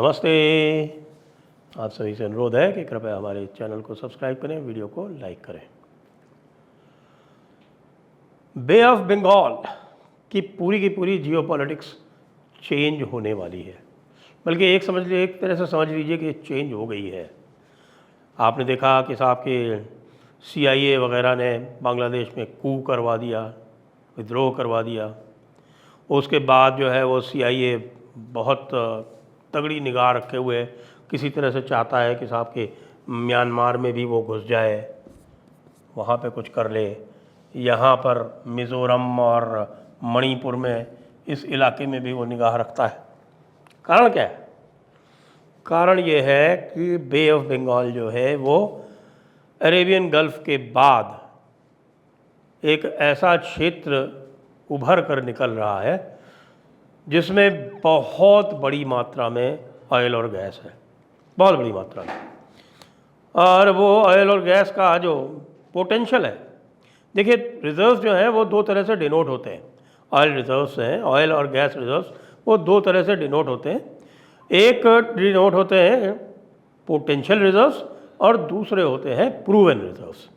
नमस्ते। आप सभी से अनुरोध है कि कृपया हमारे चैनल को सब्सक्राइब करें, वीडियो को लाइक करें। बे ऑफ बंगाल की पूरी जियोपॉलिटिक्स चेंज होने वाली है, बल्कि एक तरह से समझ लीजिए कि चेंज हो गई है। आपने देखा कि साहब के CIA वगैरह ने बांग्लादेश में कू करवा दिया, विद्रोह करवा दिया। उसके बाद जो है वो CIA बहुत तगड़ी निगाह रखे हुए किसी तरह से चाहता है कि साहब के म्यांमार में भी वो घुस जाए, वहाँ पे कुछ कर ले। यहाँ पर मिज़ोरम और मणिपुर में इस इलाके में भी वो निगाह रखता है। कारण क्या है? कारण ये है कि बे ऑफ बंगाल जो है वो अरेबियन गल्फ़ के बाद एक ऐसा क्षेत्र उभर कर निकल रहा है जिसमें बहुत बड़ी मात्रा में ऑयल और गैस है, बहुत बड़ी मात्रा में। और वो ऑयल और गैस का जो पोटेंशियल है, देखिए रिजर्व्स जो हैं वो दो तरह से डिनोट होते हैं। ऑयल रिजर्व्स हैं, ऑयल और गैस रिजर्व्स, वो दो तरह से डिनोट होते हैं। एक डिनोट होते हैं पोटेंशियल रिजर्व्स और दूसरे होते हैं प्रूवन रिजर्व्स।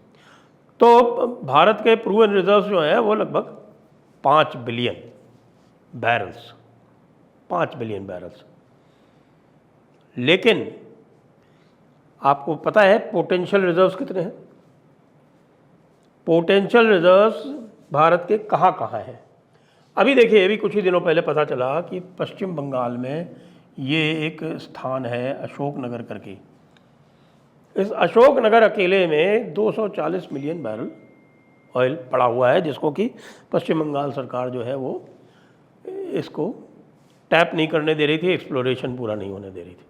तो भारत के प्रूवन रिजर्व्स जो हैं वो लगभग 5 बिलियन बैरल्स, 5 बिलियन बैरल्स। लेकिन आपको पता है पोटेंशियल रिजर्व्स कितने हैं? पोटेंशियल रिजर्व्स भारत के कहाँ कहाँ हैं? अभी देखिए, अभी कुछ ही दिनों पहले पता चला कि पश्चिम बंगाल में ये एक स्थान है अशोकनगर करके। इस अशोकनगर अकेले में 240 मिलियन बैरल ऑयल पड़ा हुआ है, जिसको कि पश्चिम बंगाल सरकार जो है वो इसको टैप नहीं करने दे रही थी, एक्सप्लोरेशन पूरा नहीं होने दे रही थी।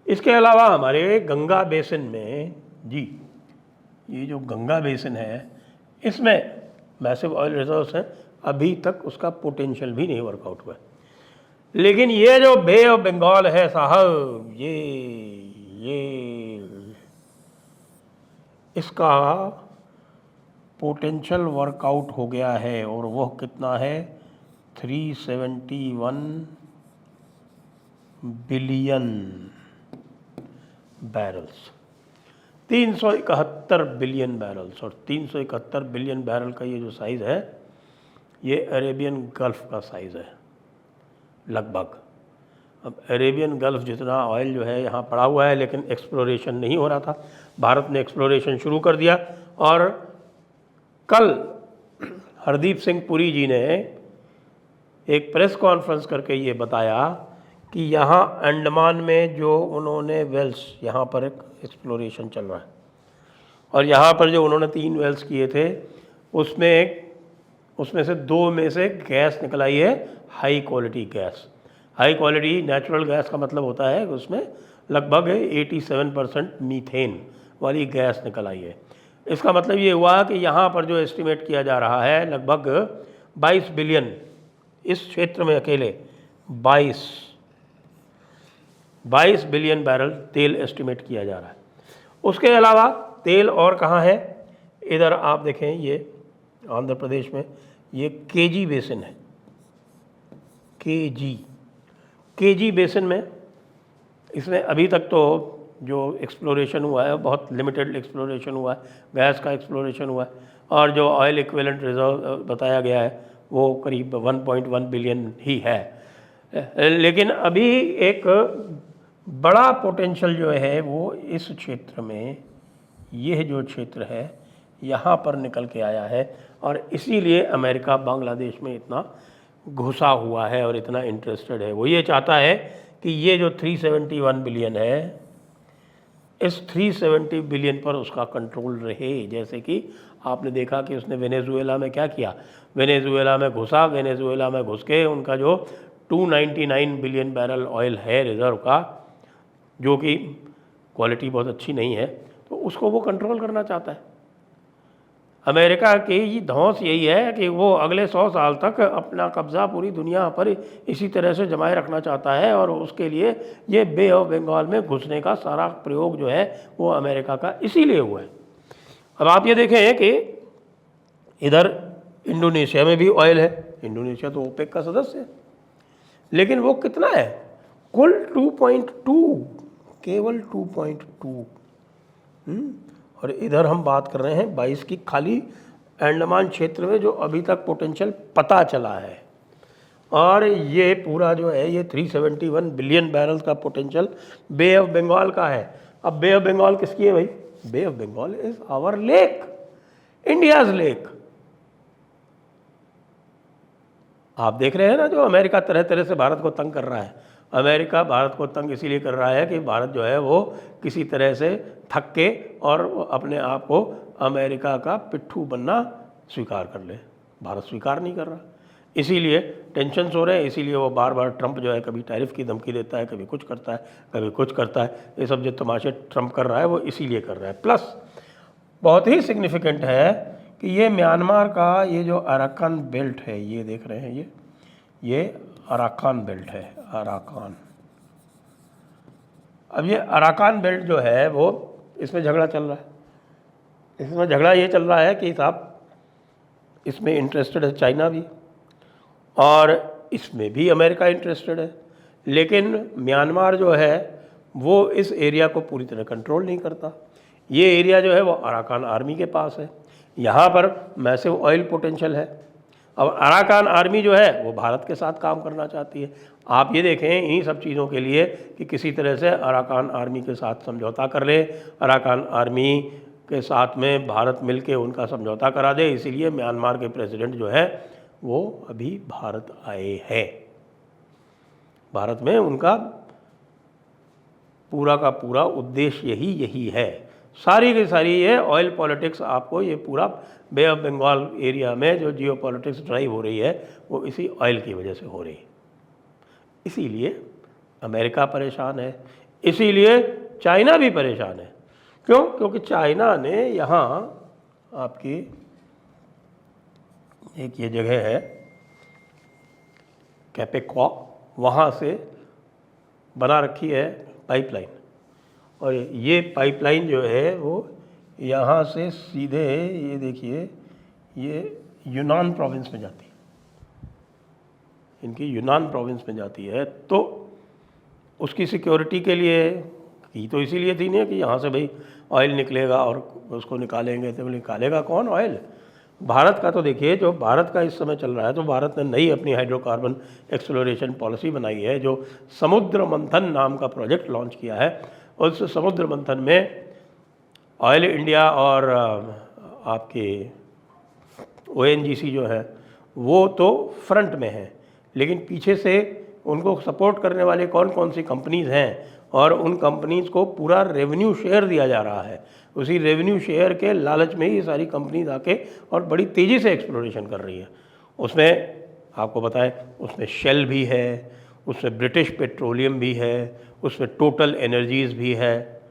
इसके अलावा हमारे गंगा बेसिन में जी, ये जो गंगा बेसिन है इसमें मैसिव ऑयल रिजर्व्स हैं, अभी तक उसका पोटेंशियल भी नहीं वर्कआउट हुआ है। लेकिन ये जो बे ऑफ बंगाल है साहब, ये इसका पोटेंशियल वर्कआउट हो गया है, और वो कितना है? 371 बिलियन बैरल्स, 371 बिलियन बैरल्स। और 371 बिलियन बैरल का ये जो साइज़ है, ये अरेबियन गल्फ़ का साइज़ है लगभग। अब अरेबियन गल्फ़ जितना ऑयल जो है यहाँ पड़ा हुआ है, लेकिन एक्सप्लोरेशन नहीं हो रहा था। भारत ने एक्सप्लोरेशन शुरू कर दिया, और कल हरदीप सिंह पुरी जी ने एक प्रेस कॉन्फ्रेंस करके ये बताया कि यहाँ अंडमान में जो उन्होंने वेल्स, यहाँ पर एक एक्सप्लोरेशन चल रहा है, और यहाँ पर जो उन्होंने 3 वेल्स किए थे उसमें से 2 में से गैस निकल आई है, high quality gas. High quality natural gas का मतलब होता है कि उसमें लगभग 87% मीथेन वाली गैस निकल आई है। इसका मतलब ये हुआ कि यहाँ पर जो एस्टिमेट किया जा रहा है लगभग 22 बिलियन, इस क्षेत्र में अकेले 22 बिलियन बैरल तेल एस्टिमेट किया जा रहा है। उसके अलावा तेल और कहाँ है? इधर आप देखें, ये आंध्र प्रदेश में ये केजी बेसिन है, केजी बेसिन में। इसमें अभी तक तो जो एक्सप्लोरेशन हुआ है बहुत लिमिटेड एक्सप्लोरेशन हुआ है, गैस का एक्सप्लोरेशन हुआ है, और जो ऑयल इक्विवेलेंट रिजर्व बताया गया है वो करीब 1.1 बिलियन ही है। लेकिन अभी एक बड़ा पोटेंशियल जो है वो इस क्षेत्र में, यह जो क्षेत्र है यहाँ पर निकल के आया है, और इसीलिए अमेरिका बांग्लादेश में इतना घुसा हुआ है और इतना इंटरेस्टेड है। वो ये चाहता है कि ये जो 371 बिलियन है, इस 370 बिलियन पर उसका कंट्रोल रहे। जैसे कि आपने देखा कि उसने वेनेजुएला में क्या किया, वेनेजुएला में घुसा, वेनेजुएला में घुस के उनका जो 299 बिलियन बैरल ऑयल है रिज़र्व का, जो कि क्वालिटी बहुत अच्छी नहीं है, तो उसको वो कंट्रोल करना चाहता है। अमेरिका की ये धौंस यही है कि वो अगले 100 साल तक अपना कब्ज़ा पूरी दुनिया पर इसी तरह से जमाए रखना चाहता है, और उसके लिए ये बे ऑफ बंगाल में घुसने का सारा प्रयोग जो है वो अमेरिका का इसीलिए हुआ है। अब आप ये देखें कि इधर इंडोनेशिया में भी ऑयल है। इंडोनेशिया तो ओपेक का सदस्य है, लेकिन वो कितना है? कुल 2.2, केवल 2.2। और इधर हम बात कर रहे हैं 22 की, खाली अंडमान क्षेत्र में जो अभी तक पोटेंशियल पता चला है। और ये पूरा जो है ये 371 बिलियन बैरल्स का पोटेंशियल बे ऑफ बंगाल का है। अब बे ऑफ बंगाल किसकी है भाई? Bay of Bengal is our lake, India's lake. आप देख रहे हैं ना, जो अमेरिका तरह तरह से भारत को तंग कर रहा है। अमेरिका भारत को तंग इसीलिए कर रहा है कि भारत जो है वो किसी तरह से थक के और अपने आप को अमेरिका का पिट्ठू बनना स्वीकार कर ले। भारत स्वीकार नहीं कर रहा, इसीलिए टेंशन हो रहे हैं। इसीलिए वो बार बार ट्रंप जो है कभी टैरिफ की धमकी देता है, कभी कुछ करता है, कभी कुछ करता है। ये सब जो तमाशे ट्रंप कर रहा है वो इसीलिए कर रहा है। प्लस बहुत ही सिग्निफिकेंट है कि ये म्यांमार का ये जो अराकान बेल्ट है, ये देख रहे हैं, ये अराकान बेल्ट है, अराकान। अब ये अराकान बेल्ट जो है वो, इसमें झगड़ा चल रहा है। इसमें झगड़ा ये चल रहा है कि साहब इसमें इंटरेस्टेड है चाइना भी, और इसमें भी अमेरिका इंटरेस्टेड है। लेकिन म्यांमार जो है वो इस एरिया को पूरी तरह कंट्रोल नहीं करता। ये एरिया जो है वो अराकान आर्मी के पास है। यहाँ पर मैसिव ऑयल पोटेंशियल है। अब अराकान आर्मी जो है वो भारत के साथ काम करना चाहती है। आप ये देखें इन्हीं सब चीज़ों के लिए कि किसी तरह से अराकान आर्मी के साथ समझौता कर ले, अराकान आर्मी के साथ में भारत मिलके उनका समझौता करा दे। इसीलिए म्यांमार के प्रेसिडेंट जो है वो अभी भारत आए हैं। भारत में उनका पूरा का पूरा उद्देश्य यही है। सारी की सारी ये ऑयल पॉलिटिक्स, आपको ये पूरा बे ऑफ बंगाल एरिया में जो जियो पॉलिटिक्स ड्राइव हो रही है वो इसी ऑयल की वजह से हो रही है। इसीलिए अमेरिका परेशान है, इसीलिए चाइना भी परेशान है। क्यों? क्योंकि चाइना ने यहाँ आपकी एक ये जगह है कैपेक्वा, वहाँ से बना रखी है पाइपलाइन। और ये पाइपलाइन जो है वो यहाँ से सीधे, ये देखिए, ये यूनान प्रोविंस में जाती है, इनकी यूनान प्रोविंस में जाती है। तो उसकी सिक्योरिटी के लिए की तो इसीलिए थी नहीं कि यहाँ से भाई ऑयल निकलेगा और उसको निकालेंगे। तो निकालेगा कौन ऑयल? भारत का तो देखिए, जो भारत का इस समय चल रहा है, तो भारत ने नई अपनी हाइड्रोकार्बन एक्सप्लोरेशन पॉलिसी बनाई है, जो समुद्र मंथन नाम का प्रोजेक्ट लॉन्च किया है। उस समुद्र मंथन में ऑयल इंडिया और आपके ONGC जो है वो तो फ्रंट में है, लेकिन पीछे से उनको सपोर्ट करने वाले कौन कौन सी कंपनीज़ हैं, और उन कंपनीज़ को पूरा रेवेन्यू शेयर दिया जा रहा है। उसी रेवेन्यू शेयर के लालच में ही ये सारी कंपनीज आके और बड़ी तेज़ी से एक्सप्लोरेशन कर रही है। उसमें आपको बताएं, उसमें शेल भी है, उसमें ब्रिटिश पेट्रोलियम भी है, उसमें टोटल एनर्जीज़ भी है।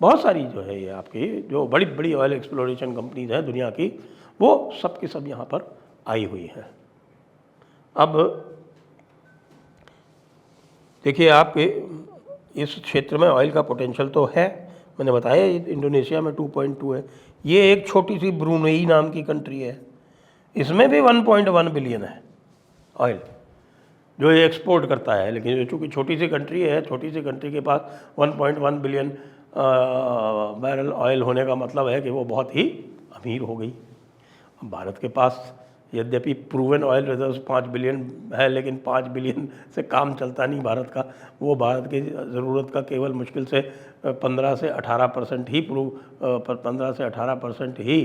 बहुत सारी जो है ये आपकी जो बड़ी बड़ी ऑयल एक्सप्लोरेशन कंपनीज हैं दुनिया की, वो सब की सब यहाँ पर आई हुई हैं। अब देखिए, आपके इस क्षेत्र में ऑयल का पोटेंशियल तो है, मैंने बताया इंडोनेशिया में 2.2 है। ये एक छोटी सी ब्रूनेई नाम की कंट्री है, इसमें भी 1.1 बिलियन है ऑयल जो ये एक्सपोर्ट करता है। लेकिन चूँकि छोटी सी कंट्री है, छोटी सी कंट्री के पास 1.1 बिलियन बैरल ऑयल होने का मतलब है कि वो बहुत ही अमीर हो गई। भारत के पास यद्यपि प्रूवन ऑयल रिजर्व्स 5 बिलियन है, लेकिन 5 बिलियन से काम चलता नहीं भारत का। वो भारत की ज़रूरत का केवल मुश्किल से 15 से 18% ही 15 से 18% ही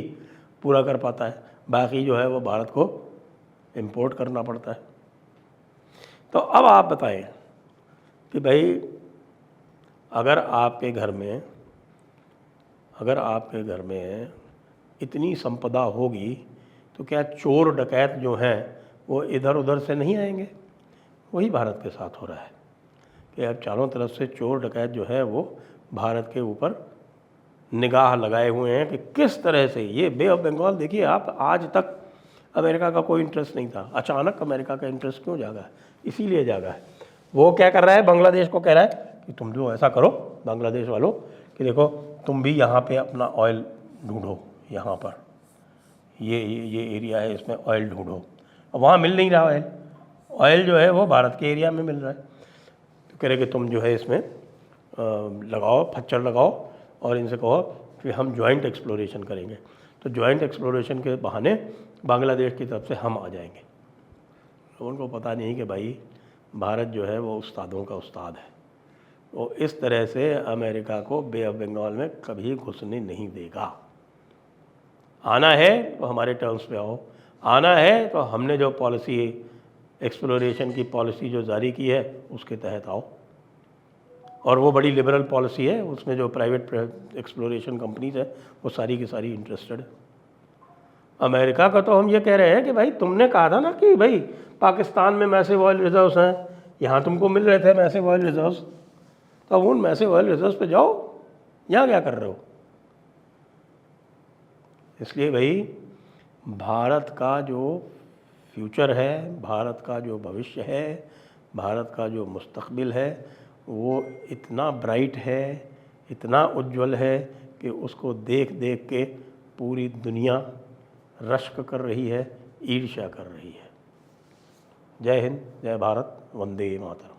पूरा कर पाता है। बाकी जो है वो भारत को इंपोर्ट करना पड़ता है। तो अब आप बताएं कि भाई अगर आपके घर में इतनी संपदा होगी तो क्या चोर डकैत जो हैं वो इधर उधर से नहीं आएंगे? वही भारत के साथ हो रहा है कि अब चारों तरफ से चोर डकैत जो है वो भारत के ऊपर निगाह लगाए हुए हैं कि किस तरह से ये बे ऑफ बंगाल। देखिए आप, आज तक अमेरिका का कोई इंटरेस्ट नहीं था, अचानक अमेरिका का इंटरेस्ट क्यों जागा है? इसीलिए जागा है। वो क्या कर रहा है, बांग्लादेश को कह रहा है कि तुम जो ऐसा करो बांग्लादेश वालों कि देखो तुम भी यहाँ पे अपना ऑयल ढूंढो, यहाँ पर ये एरिया है, इसमें ऑयल ढूंढो। अब वहाँ मिल नहीं रहा ऑयल जो है वो भारत के एरिया में मिल रहा है। तो कह रहे कि तुम जो है इसमें लगाओ, फच्चर लगाओ और इनसे कहो कि हम जॉइंट एक्सप्लोरेशन करेंगे। तो जॉइंट एक्सप्लोरेशन के बहाने बांग्लादेश की तरफ से हम आ जाएंगे। तो उनको पता नहीं कि भाई भारत जो है वो उस्तादों का उस्ताद है, वो इस तरह से अमेरिका को बे ऑफ बंगाल में कभी घुसने नहीं देगा। आना है तो हमारे टर्म्स पे आओ, आना है तो हमने जो पॉलिसी एक्सप्लोरेशन की पॉलिसी जो जारी की है उसके तहत आओ। और वो बड़ी लिबरल पॉलिसी है, उसमें जो प्राइवेट एक्सप्लोरेशन कंपनीज है वो सारी की सारी इंटरेस्टेड है। अमेरिका का तो हम ये कह रहे हैं कि भाई तुमने कहा था ना कि भाई पाकिस्तान में मैसिव ऑयल रिजर्व्स हैं, यहाँ तुमको मिल रहे थे मैसिव ऑयल रिजर्व्स, तो अब उन मैसिव ऑयल रिजर्व्स पे जाओ, यहाँ क्या कर रहे हो? इसलिए भाई भारत का जो फ्यूचर है, भारत का जो भविष्य है, भारत का जो मुस्तकबिल है वो इतना ब्राइट है, इतना उज्जवल है कि उसको देख देख के पूरी दुनिया रश्क कर रही है, ईर्ष्या कर रही है। जय हिंद, जय भारत, वंदे मातरम।